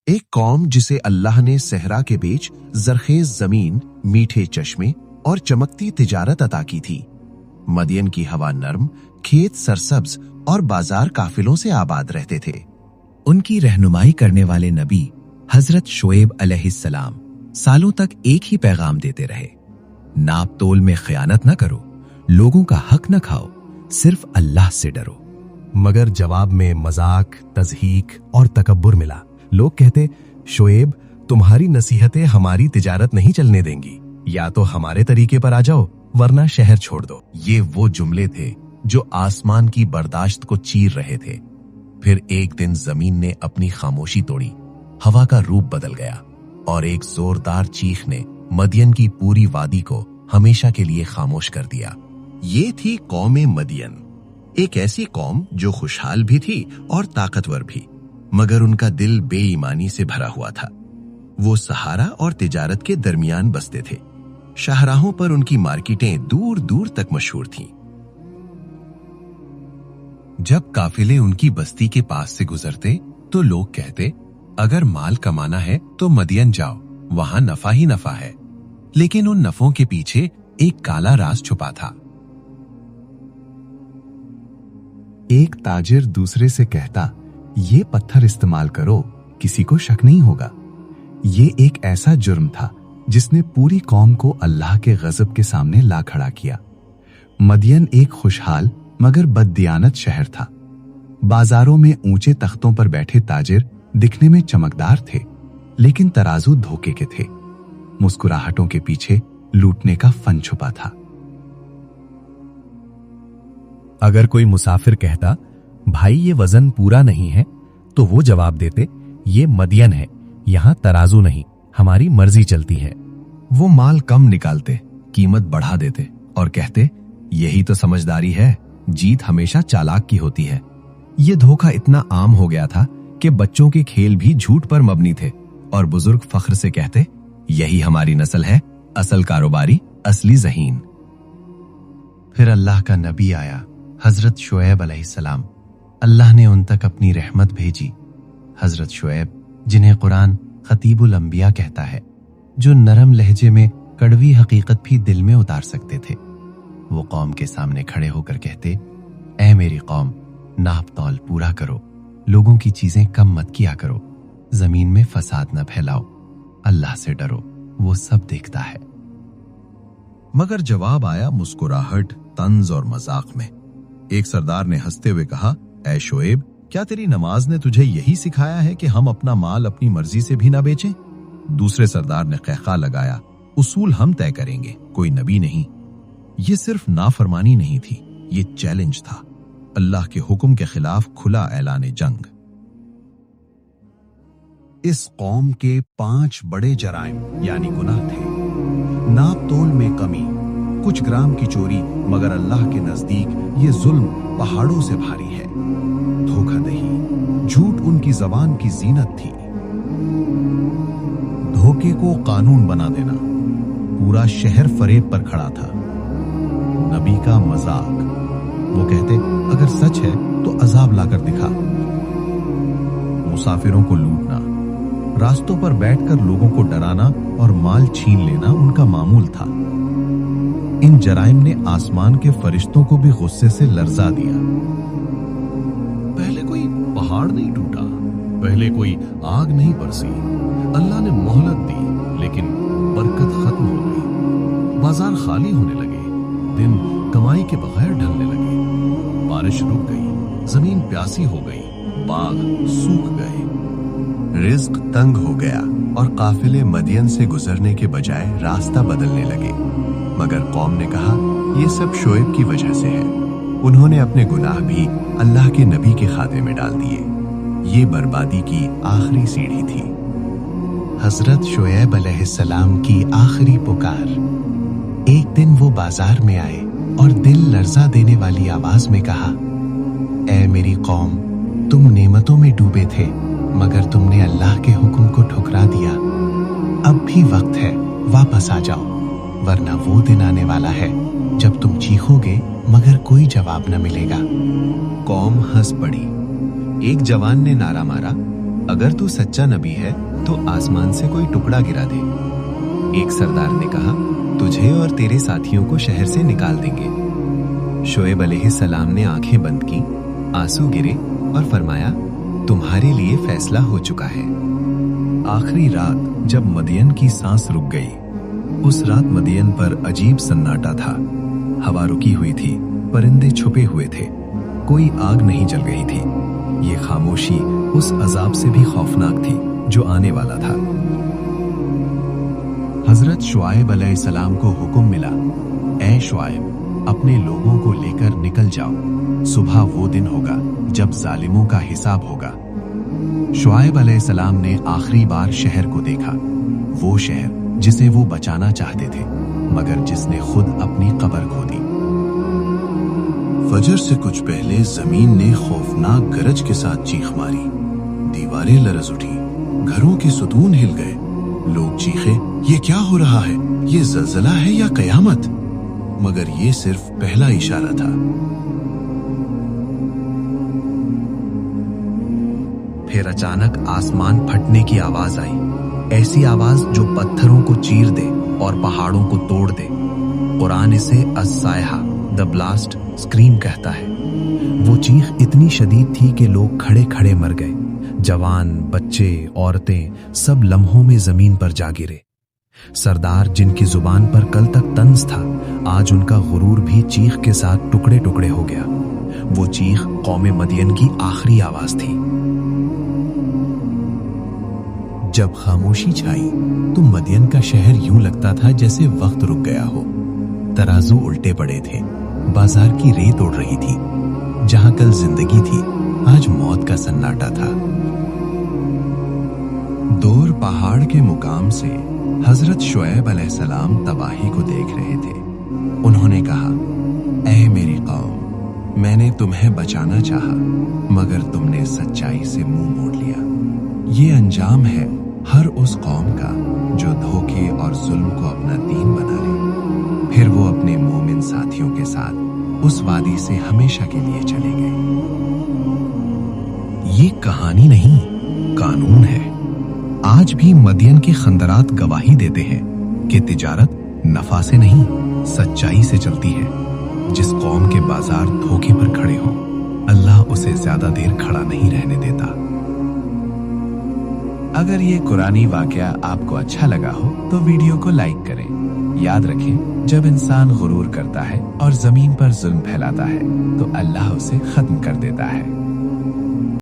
ایک कौम जिसे अल्लाह ने सहरा के बीच जरखेज जमीन, मीठे चश्मे और चमकती तिजारत अता की थी। मदियन की हवा नर्म, खेत सरसब्ज और बाजार काफिलों से आबाद रहते थे। उनकी रहनुमाई करने वाले नबी हजरत शोएब अलैहिस्सलाम सालों तक एक ही पैगाम देते रहे, नाप तोल में खयानत न करो, लोगों का हक न खाओ, सिर्फ अल्लाह से डरो। मगर जवाब में मजाक, तज़हीक और तकब्बुर मिला। लोग कहते, शोएब तुम्हारी नसीहतें हमारी तिजारत नहीं चलने देंगी, या तो हमारे तरीके पर आ जाओ वरना शहर छोड़ दो। ये वो जुमले थे जो आसमान की बर्दाश्त को चीर रहे थे। फिर एक दिन जमीन ने अपनी खामोशी तोड़ी, हवा का रूप बदल गया और एक जोरदार चीख ने मदियन की पूरी वादी को हमेशा के लिए खामोश कर दिया। ये थी कौम मदियन, एक ऐसी कौम जो खुशहाल भी थी और ताकतवर भी, मगर उनका दिल बेईमानी से भरा हुआ था। वो सहारा और तिजारत के दरमियान बसते थे। शाहराहों पर उनकी मार्केटें दूर दूर तक मशहूर थीं। जब काफिले उनकी बस्ती के पास से गुजरते तो लोग कहते, अगर माल कमाना है तो मदियन जाओ, वहां नफा ही नफा है। लेकिन उन नफों के पीछे एक काला राज छुपा था। एक ताजिर दूसरे से कहता, ये पत्थर इस्तेमाल करो, किसी को शक नहीं होगा। ये एक ऐसा जुर्म था जिसने पूरी कौम को अल्लाह के गजब के सामने ला खड़ा किया। मदियन एक खुशहाल मगर बददियानत शहर था। बाजारों में ऊंचे तख्तों पर बैठे ताजिर दिखने में चमकदार थे, लेकिन तराजू धोखे के थे। मुस्कुराहटों के पीछे लूटने का फन छुपा था। अगर कोई मुसाफिर कहता, भाई ये वजन पूरा नहीं है, तो वो जवाब देते, ये मदियन है, यहां तराजू नहीं, हमारी मर्जी चलती है। वो माल कम निकालते, कीमत बढ़ा देते और कहते, यही तो समझदारी है, जीत हमेशा चालाक की होती है। ये धोखा इतना आम हो गया था कि बच्चों के खेल भी झूठ पर मबनी थे और बुजुर्ग फख्र से कहते, यही हमारी नस्ल है, असल कारोबारी, असली ज़हीन। फिर अल्लाह का नबी आया, हजरत शोएब अलैहिस्सलाम। अल्लाह ने उन तक अपनी रहमत भेजी। हजरत शोएब, जिन्हें कुरान खतीबुल अंबिया कहता है, जो नरम लहजे में कड़वी हकीकत भी दिल में उतार सकते थे, वो कौम के सामने खड़े होकर कहते, ऐ मेरी कौम, नाप तौल पूरा करो, लोगों की चीजें कम मत किया करो, जमीन में फसाद न फैलाओ, अल्लाह से डरो, वो सब देखता है। मगर जवाब आया मुस्कुराहट, तंज और मजाक में। एक सरदार ने हंसते हुए कहा, ऐ शोएब, क्या तेरी नमाज ने तुझे यही सिखाया है कि हम अपना माल अपनी मर्जी से भी ना बेचें? दूसरे सरदार ने कहका लगाया, उसूल हम तय करेंगे, कोई नबी नहीं। ये सिर्फ नाफरमानी नहीं थी, ये चैलेंज था, अल्लाह के हुक्म के खिलाफ खुला ऐलान जंग। इस कौम के 5 बड़े जराइम यानी गुनाह थे। नाप तोल में कमी, कुछ ग्राम की चोरी, मगर अल्लाह के नजदीक ये जुल्म पहाड़ों से भारी है। धोखाधही, झूठ उनकी जबान की जीनत थी। धोखे को कानून बना देना, पूरा शहर फरेब पर खड़ा था। नबी का मजाक, वो कहते, अगर सच है तो अजाब लाकर दिखा। मुसाफिरों को लूटना, रास्तों पर बैठकर लोगों को डराना और माल छीन लेना उनका मामूल था। इन जराइम ने आसमान के फरिश्तों को भी गुस्से से लर्जा दिया। पहले कोई पहाड़ नहीं टूटा, पहले कोई आग नहीं बरसी। अल्लाह ने मोहलत दी, लेकिन बरकत खत्म हो गई। बाजार खाली होने लगे, दिन कमाई के बगैर ढलने लगे। बारिश रुक गई, जमीन प्यासी हो गई, बाग सूख गए। रिज्क तंग हो गया और काफिले मदियन से गुजरने के बजाय रास्ता बदलने लगे। मगर कौम ने कहा, ये सब शोएब की वजह से है। उन्होंने अपने गुनाह भी अल्लाह के नबी के खाते में डाल दिए। ये बर्बादी की आखिरी सीढ़ी थी। हजरत शोएब अलैहिस्सलाम की आखिरी पुकार। एक दिन वो बाजार में आए और दिल लर्जा देने वाली आवाज में कहा, ऐ मेरी कौम, तुम नेमतों में डूबे थे, मगर तुमने अल्लाह के हुक्म को ठुकरा दिया। अब भी वक्त है, वापस आ जाओ, वरना वो दिन आने वाला है जब तुम चीखोगे मगर कोई जवाब न मिलेगा। कौम हंस पड़ी। एक जवान ने नारा मारा, अगर तू सच्चा नबी है तो आसमान से कोई टुकड़ा गिरा दे। एक सरदार ने कहा, तुझे और तेरे साथियों को शहर से निकाल देंगे। शोएब अलैहिस्सलाम ने आंखें बंद की, आंसू गिरे और फरमाया, तुम्हारे लिए फैसला हो चुका है। आखिरी रात जब मदियन की सांस रुक गई, उस रात मदियन पर अजीब सन्नाटा था। हवा रुकी हुई थी, परिंदे छुपे हुए थे, कोई आग नहीं जल रही थी। ये खामोशी उस अजाब से भी खौफनाक थी जो आने वाला था। हजरत शुआइब अलैहिस्सलाम को हुक्म मिला, ऐ शुआइब, अपने लोगों को लेकर निकल जाओ, सुबह वो दिन होगा जब जालिमों का हिसाब होगा। शुआइब अलैहिस्सलाम ने आखिरी बार शहर को देखा, वो शहर जिसे वो बचाना चाहते थे, मगर जिसने खुद अपनी कब्र खो दी। फजर से कुछ पहले जमीन ने खौफनाक गरज के साथ चीख मारी, दीवारें लरज उठी, घरों के सुतून हिल गए। लोग चीखे, ये क्या हो रहा है? ये जलजला है या कयामत? मगर ये सिर्फ पहला इशारा था। फिर अचानक आसमान फटने की आवाज आई, ऐसी आवाज जो पत्थरों को चीर दे और पहाड़ों को तोड़ दे। कुरान इसे अस्सायहा, द ब्लास्ट स्क्रीम कहता है। वो चीख इतनी शदीद थी कि लोग खड़े खड़े मर गए। जवान, बच्चे, औरतें सब लम्हों में जमीन पर जा गिरे। सरदार जिनकी जुबान पर कल तक तंज था, आज उनका गुरूर भी चीख के साथ टुकड़े टुकड़े हो गया। वो चीख कौमे मदियन की आखिरी आवाज थी। जब खामोशी छाई तो मदियन का शहर यूं लगता था जैसे वक्त रुक गया हो। तराजू उल्टे पड़े थे, बाजार की रेत उड़ रही थी। जहां कल जिंदगी थी, आज मौत का सन्नाटा था। दूर पहाड़ के मुकाम से हजरत शुएब अलैहिस्सलाम तबाही को देख रहे थे। उन्होंने कहा, ऐ मेरी कौम, मैंने तुम्हें बचाना चाहा, मगर तुमने सच्चाई से मुंह मोड़ लिया। ये अंजाम है हर उस कौम का जो धोखे और जुल्म को अपना दीन बना ले। फिर वो अपने मोमिन साथियों के साथ उस वादी से हमेशा के लिए चले गए। ये कहानी नहीं, कानून है। आज भी मदियन के खंदरात गवाही देते हैं कि तिजारत नफा से नहीं, सच्चाई से चलती है। जिस कौम के बाजार धोखे पर खड़े हों, अल्लाह उसे ज्यादा देर खड़ा नहीं रहने देता। अगर ये कुरानी वाकया आपको अच्छा लगा हो तो वीडियो को लाइक करें। याद रखें, जब इंसान गुरूर करता है और जमीन पर जुल्म फैलाता है तो अल्लाह उसे खत्म कर देता है।